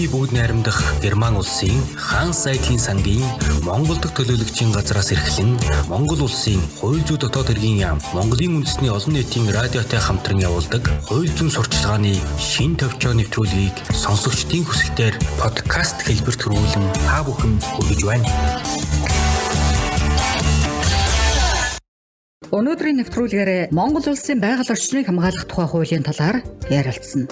Түүний бүгд найрамдах Герман улсын хаан сайдлын сангийн Монгол дахь төлөөлөгчийн газраас эрхлэн Монгол улсын хууль зүйн дотоод хэргийн яам Монголын үндэсний олон нийтийн радиотой хамтран явуулдаг хууль зүйн сурчлагын шин төвчөө нэвтрүүлгийг сонсогчдын хүсэлтээр подкаст хэлбэрт хөрвүүлэн та бүхэнд хүргэж байна. Өнөөдрийн нэвтрүүлгээр Монгол улсын байгаль орчныг хамгаалах тухай хуулийн талаар ярилцсан.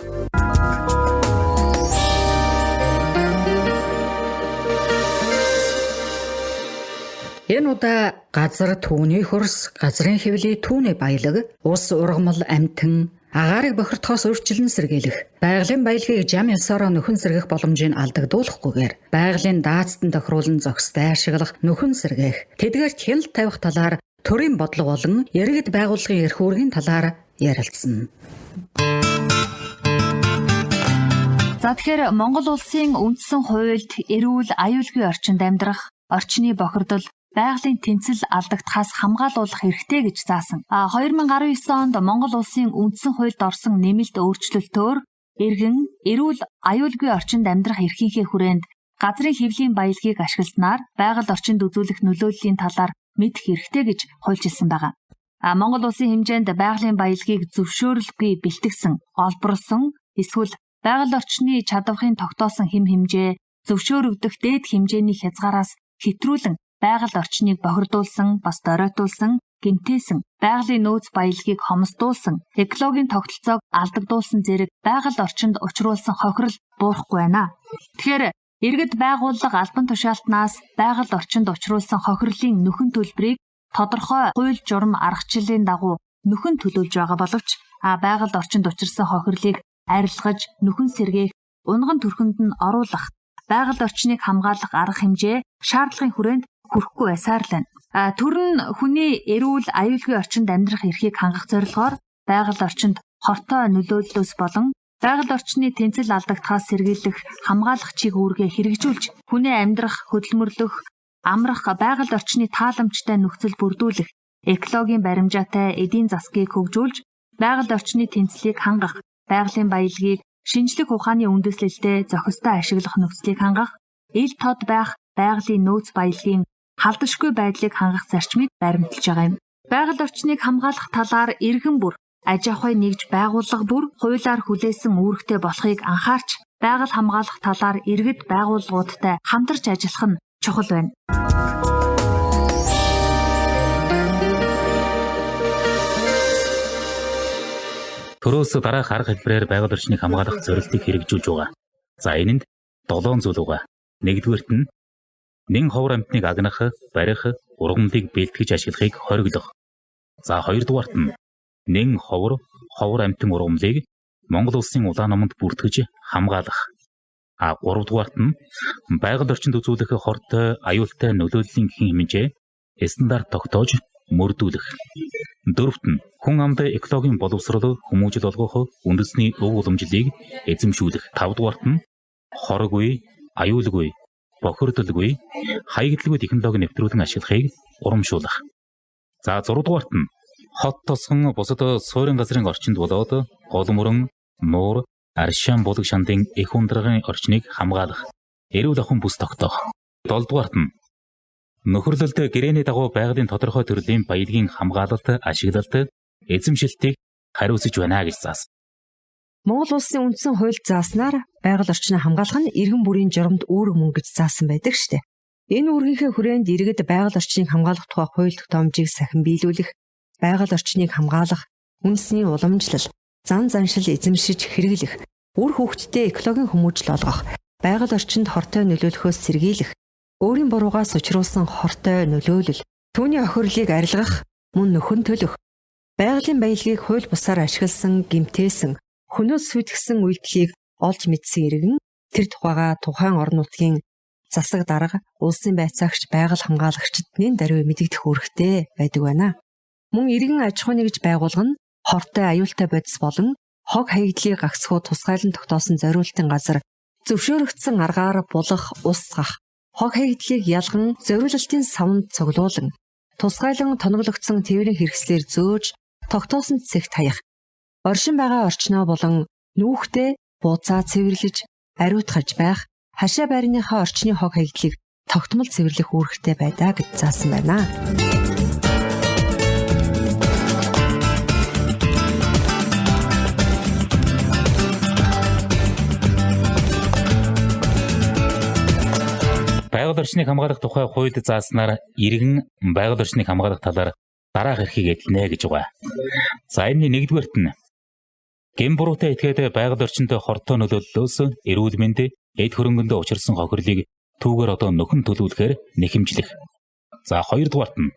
Энэ удаа газар түүний хөрс, газрын хэвлий түүний баялаг, ус ургамал амтэн, агаарыг бохирдохоос урьдчилан сэргийлэх, байгалийн баялагийг зам ёсоор нөхөн сэргэх боломжийг алдагдуулахгүйгээр байгалийн даацтан тохируулан зохистой ашиглах, нөхөн сэргээх, тэдгээрт хяналт тавих талаар төрийн бодлого болон иргэд байгууллагын эрх үүргийн талаар ярилцсан. За тэгэхээр Монгол улсын үндсэн хуульд эрүүл аюулгүй орчинд амьдрах, орчны бохирдол, байгалийн тэнцэл алдагдахаас хамгаалуулах хэрэгтэй гэж заасан. 2019 онд Монгол улсын үндсэн хуульд орсон нэмэлт өөрчлөлтөөр иргэн эрүүл аюулгүй орчинд амьдрах эрхийнхээ хүрээнд газрын хэвлийн баялагийг ашигласнаар байгаль орчинд үзүүлэх нөлөөллийн талаар мэдэх хэрэгтэй гэж хуульчилсан байна. Монгол улсын хэмжээнд байгалийн баялагийг зөвшөөрөлгүй бэлтгэсэн, олборлсон, эсвэл байгаль орчны чадварын тогтоосон хэм хэмжээ, зөвшөөрөгдөх дээд хэмжээний хязгаараас хэтрүүлэн байгаль орчныг бохирдуулсан, бас доройтуулсан, гэмтээсэн, байгалийн нөөц баялагийг хомсдуулсан, экологийн тогтолцоог алдагдуулсан зэрэг байгаль орчинд учруулсан хохирол буурахгүй байна. Тэгэхээр иргэд байгууллага албан тушаалтнаас байгаль орчинд учруулсан хохирлын нөхөн төлбөрийг тодорхой хууль журам аргачлалын дагуу нөхөн төлөвлөж байгаа боловч байгаль орчинд учирсан хохирлыг арилгаж, нөхөн сэргээх, унган төрхөнд нь оруулах, байгаль орчныг хамгаалах арга хэмжээ шаардлагын хүрээнд хүрэхгүй байсаар л байна. Төр нь хүний эрүүл аюулгүй орчинд амьдрах эрхийг хангах зорилгоор байгаль орчинд хортой нөлөөллөөс болон байгаль орчны тэнцэл алдагдахаас сэргийлэх, хамгаалах чиг үүргээ хэрэгжүүлж, хүний амьдрах, хөдөлмөрлөх, амрах, байгаль орчны тааламжтай нөхцөл бүрдүүлэх, экологийн баримжаатай эдийн засгийг хөгжүүлж, байгаль орчны тэнцлийг хангах, байгалийн баялагийг шинжлэх ухааны үндэслэлтэй зохистой ашиглах нөхцөлийг хангах, ил тод байх байгалийн нөөц баялагын халдашгүй байдлыг хангах зарчмыг баримталж байгаа юм. Байгаль орчныг хамгаалах талаар иргэн бүр, аж ахуй нэгж байгууллага бүр хуулиар хүлээсэн үүрэгтэй болохыг анхаарч, байгаль хамгаалах талаар иргэд байгууллагуудтай хамтарч ажиллах нь чухал байна. Төрөөс дараах арга хэлбэрээр байгаль орчныг хамгаалах зорилтыг хэрэгжүүлж байгаа. За энэнд 7 зүйл байгаа. Нэгдүгээрт нь нэн ховор амьтныг агнах, барих, ургамлыг бэлтгэж ашиглахыг хориглох. За хоёрдугаарт нь нэн ховор амьтан ургамлыг Монгол улсын улаан номонд бүртгэж хамгаалах. Гуравдугаарт нь байгаль орчинд үзүүлэх хортой, аюултай нөлөөллийн хэмжээ стандарт тогтоож мөрдүүлэх. Дөрөвт нь хүн амд экологийн боловсрол, хүмүүжил олгох үндэсний өв уламжлалыг эзэмшүүлэх. Тавдугаарт нь хоргүй, аюулгүй, бохирдолгүй, хаягдлагүй технологи нэвтрүүлэн ашиглахыг урамшуулах. За 6 дугаарт нь хот тосгон бусад суурин газрын орчинд болоод голмөрөн, нуур, аршаан булаг шандын их ундрагын орчныг хамгаалах. Эрүүл ахуйн бүс тогтоох. 7 дугаарт нь нөхөрлөлд гэрээний дагуу байгалийн тодорхой төрлийн баялагын хамгаалалт, ашиглалт, эзэмшилтийг хариуцж байна гэж заасан. Монгол улсын үндсэн хуульд зааснаар байгаль орчныг хамгаалах нь иргэн бүрийн журамд үүрэг мөн гэж заасан байдаг штэ. Энэ үүргийнхээ хүрээнд иргэд байгаль орчныг хамгаалах тухай хууль тогтоомжийг сахин биелүүлэх, байгаль орчныг хамгаалах, үндэсний уламжлал, заншил эзэмшиж хэрэглэх, үр хөвгтдээ экологийн хүмүүжил олгох, байгаль орчинд хортой нөлөөлөхөөс сэргийлэх, өөрийн буруугаас учруулсан хортой нөлөөлөл, түүний охирлыг арилгах, мөн нөхөн төлөх, байгалийн баялагийг хууль бусаар ашигласан, гэмтээсэн, хөнөөс сүйтгэсэн үйлдэлийг олж мэдсэн иргэн тэр тухайга тухайн орон нутгийн засаг дарга, улсын байцаагч, байгаль хамгаалагчид нэн даруй мэдэгдэх үүрэгтэй байдаг байна. Мөн иргэн аж ахуйн нэгж байгуулга нь хортой аюултай бодис болон хог хаягдлыг гагцхуу тусгайлан тогтоосон зориултын газар зөвшөөрөгдсөн аргаар булах, усгах, хог хаягдлыг ялган зориулалтын савнд цуглуулan, тусгайлан тоноглогдсон тээврийн хэрэгслээр зөөж тогтоосон цэгт хаях, оршин байгаа орчноо болон нүүхтэй бууцаа цэвэрлэж, ариутгаж байх, хашаа байрныхаа орчны хог хаягдлыг тогтмол цэвэрлэх үүрэгтэй байдаа гэж заасан байна. Байгаль орчныг хамгаалах тухай хуульд зааснаар иргэн байгаль орчныг хамгаалах талаар дараах эрхийг эднэ гэж байгаа. За энэ нэгдүгээрт нь гэм буруутай этгээд байгаль орчинд хортой нөлөөллөөс эрүүл мэнд, эд хөрөнгөнд учирсан хохирлыг түүгээр одоо нөхөн төлөвлөхөөр нэхэмжлэх. За хоёрдугаарт нь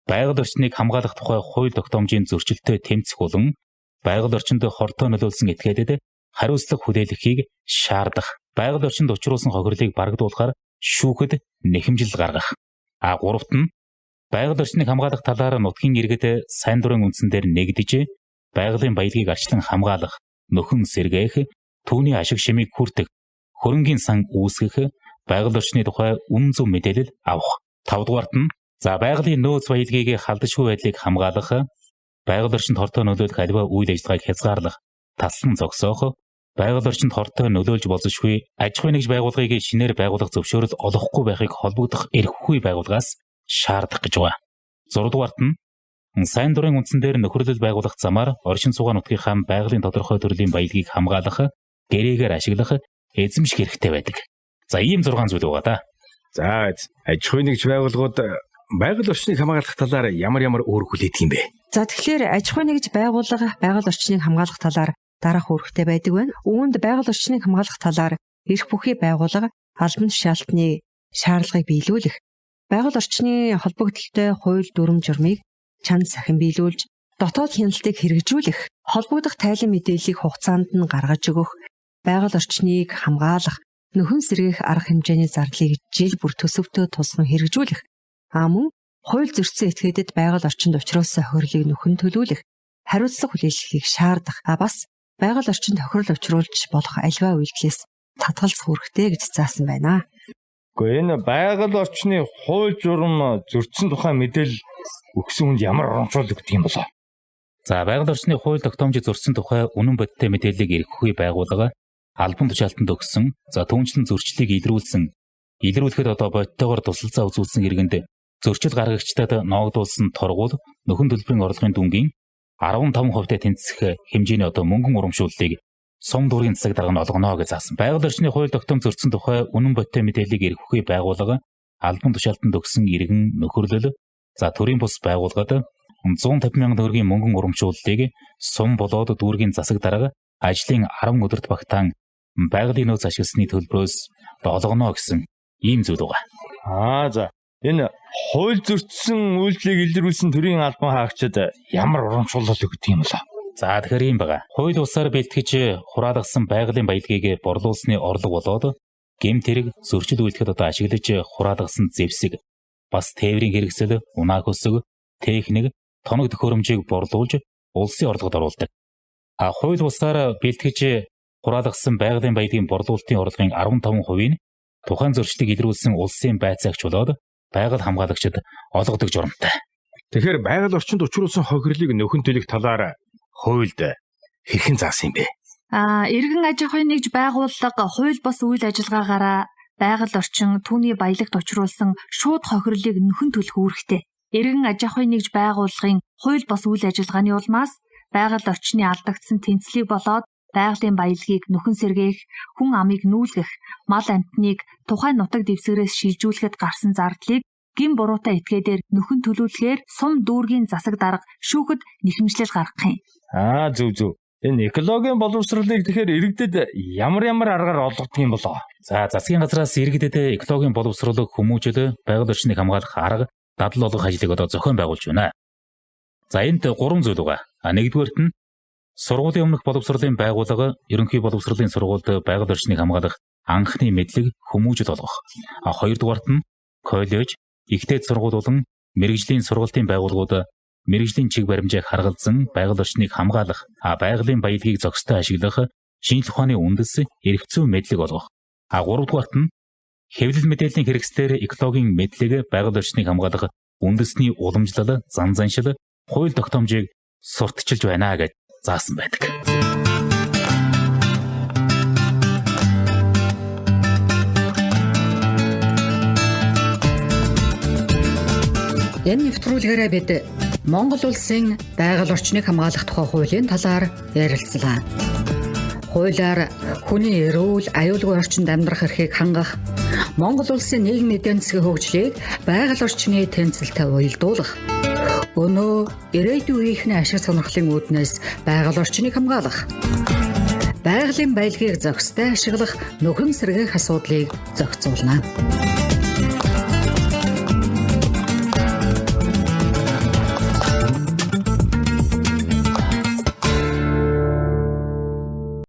байгаль орчныг хамгаалах тухай хууль тогтоомжийн зөрчилтэй тэмцэх болон байгаль орчинд хортой нөлөөлсөн этгээдэд хариуцлага хүлээлгэхийг шаардах. Байгаль орчинд учруулсан хохирлыг барагдуулахаар шүүхэд нэхэмжил гаргах. Гуравт нь байгаль орчныг хамгаалах талаар нутгийн иргэд сайн дурын үндсэн дээр нэгдэж байгалийн баялагийг арчлан хамгаалах, нөхөн сэргээх, түүний ашиг шимийг хүртэх, хөрөнгийн сан үүсгэх, байгаль орчны тухай үн зөв мэдээлэл авах. Тавдугаарт нь байгалийн нөөц баялагийг халдшгүй байдлыг хамгаалах, байгаль орчинд хортой нөлөөлөх аливаа үйл ажиллагааг хязгаарлах, таслан зогсоох, байгаль орчинд хортой нөлөөлж болзошгүй аж ахуй нэгж байгууллагыг шинээр байгуулах зөвшөөрөл олохгүй байхыг холбогдох эрхгүй байгууллагаас шаардах гэж байна. 6 дугаарт нь сайн дурын үндсэн дээр нөхөрлөл байгуулах замаар оршин суугаа нутгийнхаа байгалийн тодорхой төрлийн баялагийг хамгаалах, гэрээгээр ашиглах эзэмших хэрэгтэй байдаг. За ийм 6 зүйл байгаа да. За аж ахуй нэгж байгууллагууд байгаль орчныг хамгаалах талаар ямар үүрэг хүлээдэг юм бэ? За тэгэхээр аж ахуй нэгж байгууллага байгаль орчныг хамгаалах талаар дараах үүрэгтэй байдаг байна. Үүнд байгаль орчныг хамгаалах талаар эрх бүхий байгууллага албан тушаалтны шаардлагыг биелүүлэх, байгаль орчны холбогдлолтой хууль дүрм журмыг чанд сахин биелүүлж, дотоод хяналтыг хэрэгжүүлэх, холбогдох тайлан мэдээллийг хугацаанд нь гаргаж өгөх, байгаль орчныг хамгаалах, нөхөн сэргээх арга хэмжээний зарлыг жил бүр төсөвтөө тусган хэрэгжүүлэх, мөн хууль зөрчсөн этгээдэд байгаль орчинд учруулсан хохирлыг нөхөн төлөвлөх, хариуцлага хүлээлгэхийг шаардах, бас байгаль орчинд хохирол учруулж болох аливаа үйлдэлээс татгалзах үүрэгтэй гэж заасан байна. Гэхдээ энэ байгаль орчны хууль журам зөрчсөн тухай мэдээлэл өгсөн хүнд ямар урамшуул өгдөг юм болоо? За байгаль орчны хууль тогтоомжийг зөрчсөн тухай үнэн бодиттой мэдээллийг эрхэхгүй байгууллага албан тушаалтанд өгсөн, түүнчлэн зөрчлийг илрүүлэхэд одоо бодиттойгоор тусалцаа үзүүлсэн иргэнд зөрчил гаргагчдад ноогдуулсан торгуул нөхөн төлбөрийн орлогын дүнгийн 15% тэнцэх хэмжээний одоо мөнгөн урамшууллыг сум дургийн засаг дарга нь олгоно гэж заасан. Байгаль орчны хууль тогтоомж зөрчсөн тухай үнэн бодиттой мэдээллийг эрхэхгүй байгууллага албан тушаалтанд өгсөн иргэн нөхөрлөл төрийн бус байгууллагад 150 мянган төгрөгийн мөнгөн урамшууллыг сум болоод дүүргийн засаг дарга ажлын 10 өдөрт багтаан байгалийн нөөц ашигласны төлбөрөөс олгоно гэсэн ийм зүйл байгаа. За энэ хууль зөрчсөн үйлдэлийг илрүүлсэн төрийн албан хаагчид ямар урамшуулал өгдөг юм болоо? Тэгэхээр ийм байгаа. Хууль усаар бэлтгэж хураалгасан байгалийн баялагийг борлуулсны орлого болоод гэмт хэрэг зөрчил үйлдэхэд одоо ашиглаж хураалгасан зэвсэг, бас тээврийн хэрэгсэл, унаа хөсөг, техник, тоног төхөөрөмжийг борлуулж улсын орлогод оруулдаг. Хууль усаар бэлтгэж хураалгасан байгалийн баялагын борлуулалтын орлогын 15% нь тухайн зөрчлийг илрүүлсэн улсын байцаагч болоод байгаль хамгаалагчид олгодог журамтай. Тэгэхээр байгаль орчинд учруулсан хохирлыг нөхөн төлөх талаар хуульд хэрхэн заасан юм бэ? Иргэн аж ахуй нэгж байгууллага хууль бус үйл ажиллагаагаараа байгаль орчин түүний баялагт учруулсан шууд хохирлыг нөхөн төлөх үүрэгтэй. Иргэн аж ахуй нэгж байгууллагын хууль бус үйл ажиллагааны улмаас байгаль орчны алдагдсан тэнцлийг болоод байгалийн баялагийг нөхөн сэргээх, хүн амыг нүүлгэх, мал амьтныг тухайн нутаг дэвсгэрээс шилжүүлэхэд гарсан зардлыг гин буруутай этгээдээр нөхөн төлөвлөхээр сум дүүргийн засаг дарга шүүхэд нэхэмжлэл гаргах юм. Зөв. Энэ экологийн боловсролыг тэгэхээр иргэдэд ямар аргаар олгодог юм болоо? Засгийн газраас иргэдэд экологийн боловсролыг хүмүүжил байгаль орчныг хамгаалах арга дадлал олгох ажлыг одоо зохион байгуулж байна. Энд 3 зүйл байгаа. Нэгдүгээрт нь сургуулийн өмнөх боловсролын байгууллага ерөнхий боловсролын сургуульд байгаль орчныг хамгаалах анхны мэдлэг хүмүүжил олгох. Хоёрдугаарт нь коллеж, ихтэй сургууль болон мэрэгжлийн сургалтын байгууллагууд мэрэгжлийн чиг баримжааг харгалзан байгаль орчныг хамгаалах, байгалийн баялагийг зохистой ашиглах шинжлэх ухааны үндэс эрх зүйн мэдлэг олгох. Гуравдугаарт нь хэвлэл мэдээллийн хэрэгслээр экологийн мэдлэг байгаль орчныг хамгаалах үндэсний уламжлал, зан заншил, хууль тогтоомжийг сурталчилж байна гэж заасан байдаг. Энэ нэвтрүүлгээрээ бид Монгол улсын байгаль орчныг хамгаалах тухай хуулийн талаар ярилцлаа. Хуулиар хүний эрүүл, аюулгүй орчинд амьдрах эрхийг хангах, Монгол улсын нийгмийн эдийн засгийн хөгжлийг байгаль орчны тэнцэлтэй уялдуулах, өнөө ирээдүйн үеийнхний ашиг сонирхлын үүднээс байгаль орчныг хамгаалах, байгалийн баялагийг зохистой ашиглах нөхөн сэргээх асуудлыг зохицуулна.